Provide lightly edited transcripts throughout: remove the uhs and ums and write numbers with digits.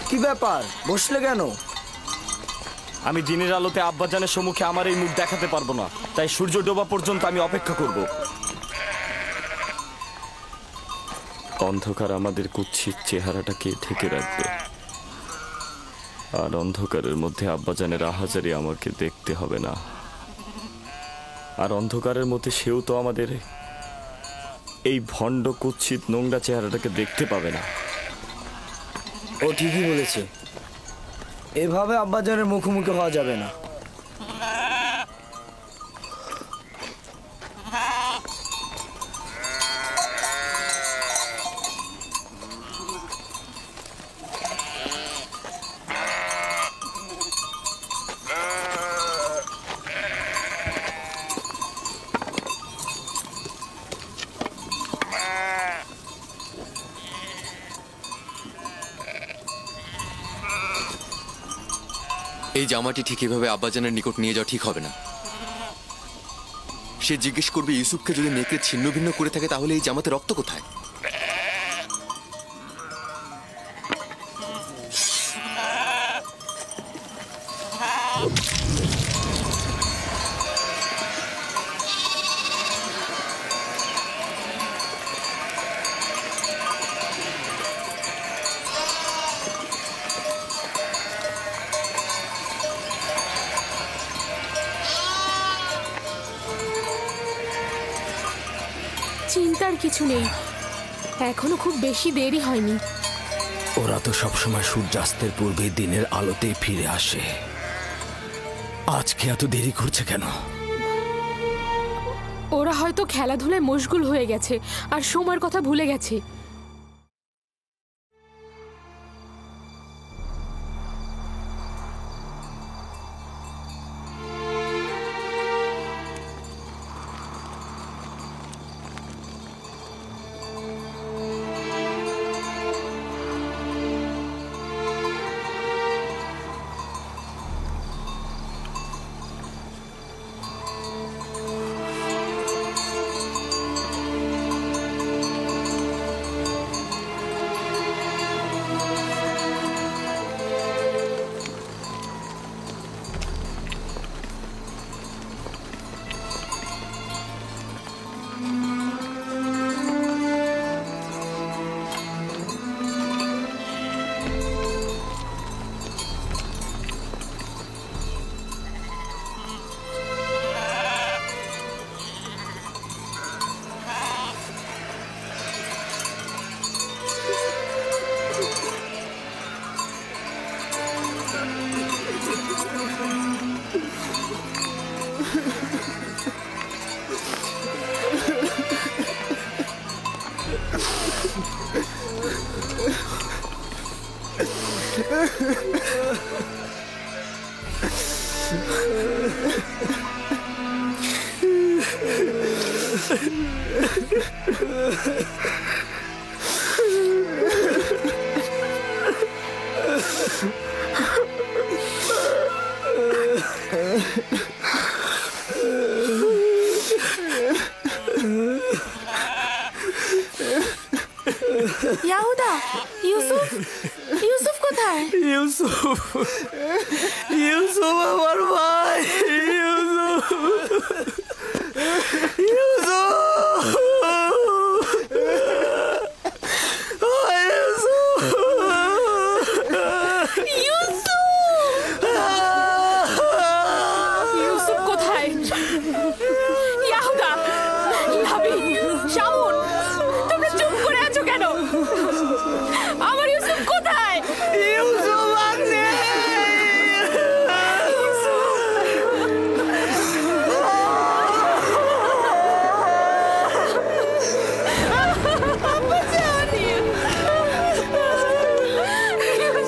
কি ব্যাপার, বসলে কেন? আমি দিনের আলোতে আব্বাজানের সম্মুখে আমার এই মুখ দেখাতে পারবো না, তাই সূর্য ডোবা পর্যন্ত আমি অপেক্ষা করব। অন্ধকার আমাদের কুৎসিত চেহারাটাকে ঢেকে রাখবে, আর অন্ধকারের মধ্যে আব্বাজানের আহাজারি আমাকে দেখতে হবে না। আর অন্ধকারের মধ্যে সেও তো আমাদের এই ভণ্ড কুৎসিত নোংরা চেহারাটাকে দেখতে পাবে না। ও ঠিকই বলেছে, এভাবে আব্বাজানের মুখোমুখি হওয়া যাবে না। এই জামাটি ঠিক এভাবে আব্বাজানের নিকট নিয়ে যাওয়া ঠিক হবে না। সে জিজ্ঞেস করবে ইউসুফকে যদি নেকড়ে ছিন্ন ভিন্ন করে থাকে তাহলে এই জামাতে রক্ত কোথায়? চিন্তার কিছু নেই, এখনো খুব বেশি দেরি হয়নি। ওরা তো সবসময় সূর্যাস্তের পূর্বে দিনের আলোতেই ফিরে আসে, আজকে এত দেরি করছে কেন? ওরা হয়তো খেলাধুলায় মশগুল হয়ে গেছে আর সময়ের কথা ভুলে গেছে। ইয়াহুদা, ইউসুফ, ইউসুফ কোথায়? ইউসুফ, ইউসুফ আমার ভাই, ইউসুফ, ইউসুফ, ইউসুফ কোথায়? ইয়াহুদা, লাবি, শামুন, তোমরা চুপ করে আছো কেন? আমার ইউসুফ কোথায়? ইউসুফ আছে।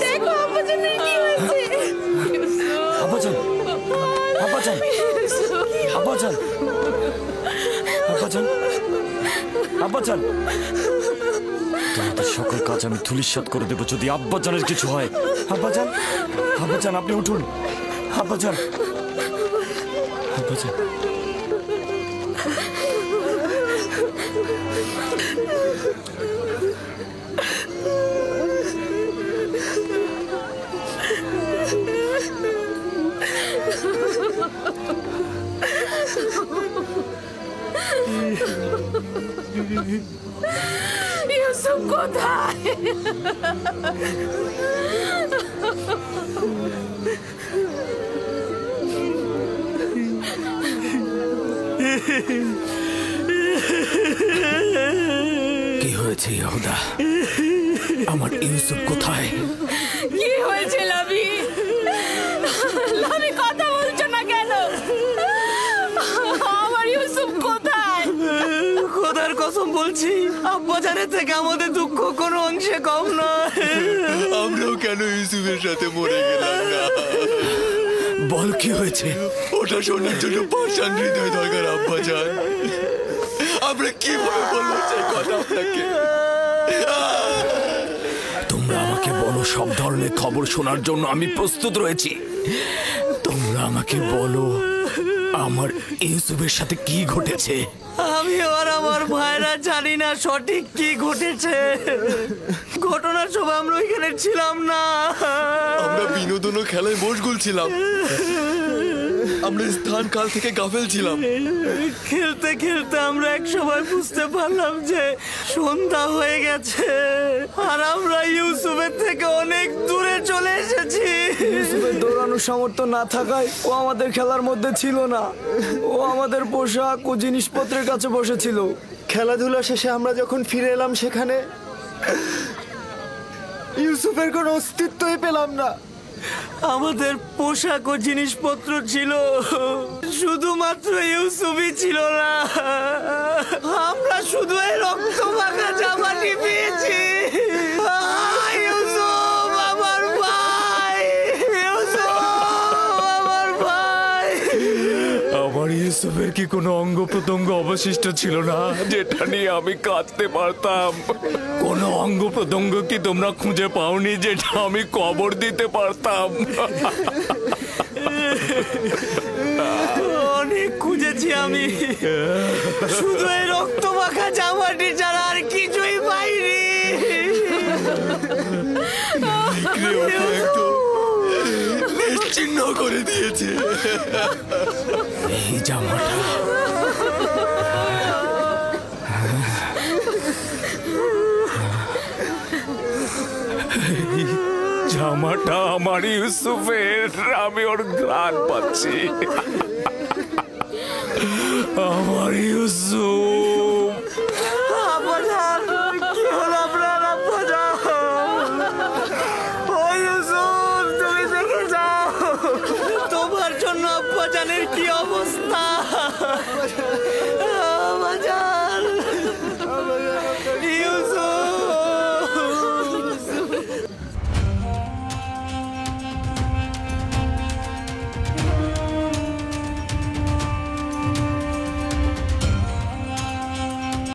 দেখো আব্বাজানের কি হয়েছে। আব্বাজান, আব্বাজান, আব্বাজান, আব্বাজান, আব্বাজান, তোমাদের সকল কাজ আমি ধূলিসাৎ করে দেবো যদি আব্বাজানের কিছু হয়। আব্বাজান, আব্বাজান, আপনি উঠুন। আব্বাজান, আব্বাজান, ইউসুফ কোথায়? কি হয়েছে ইয়াহুদা? আমার ইউসুফ কোথায়? কি হয়েছে লাবি? লাবি কথা বলছো না কেন? আমার ইউসুফ কোথায়? খোদার কসম বলছি, আব্বাজানের থেকে আমাদের দুঃখ কোনো অংশে কম নয়। আমরাও কেন ইউসুফের সাথে মরে গেলাম না? বল কি হয়েছে? ওটা শোনার জন্য পাষাণ হৃদয় দরকার আব্বাজান। আমরা কিভাবে বলবো সেই কথা আপনাকে? তোমরা আমাকে বলো, সব ধরনের খবর শোনার জন্য আমি প্রস্তুত রয়েছি। তোমরা আমাকে বলো আমার ইউসুফের সাথে কি ঘটেছে। আমি আর আমার ভাইরা জানি না সঠিক কি ঘটেছে। ঘটনার সময় আমরা ওইখানে ছিলাম না। আমরা বিনোদন ও খেলায় মশগুল ছিলাম। আমরা স্থান কাল থেকে গাফেল ছিলাম। খেলতে খেলতে আমরা এক সময় বুঝতে পারলাম যে সন্ধ্যা হয়ে গেছে আর আমরা ইউসুফের থেকে অনেক দূরে চলে এসেছি। ইউসুফের দৌড়ানোর সামর্থ্য না থাকায় ও আমাদের খেলার মধ্যে ছিল না। ও আমাদের পোশাক ও জিনিসপত্রের কাছে বসেছিল। খেলাধুলা শেষে আমরা যখন ফিরে এলাম সেখানে ইউসুফের কোনো অস্তিত্বই পেলাম না। আমাদের পোশাক ও জিনিসপত্র ছিল, শুধুমাত্র ইউসুফই ছিল না। আমরা শুধু এই রক্ত মাখা জামাটি পেয়েছি। ইউসুফ আমার ভাই, ইউসুফ আমার ভাই। আমার ইউসুফের কি কোনো অঙ্গ প্রত্যঙ্গ অবশিষ্ট ছিল না যেটা নিয়ে আমি কাঁদতে পারতাম? কোনো অঙ্গ প্রত্যঙ্গ কি তোমরা খুঁজে পাওনি যেটা আমি কবর দিতে পারতাম? অনেক খুঁজেছি আমি, শুধু এই রক্ত মাখা জামাটি ছাড়া আর কিছুই পাইনি। নিশ্চিহ্ন করে দিয়েছে। এই জামাটা জামাটা আমার ইউসুফের। আমি ওর ঘ্রাণ পাচ্ছি। আমার ইউসুফ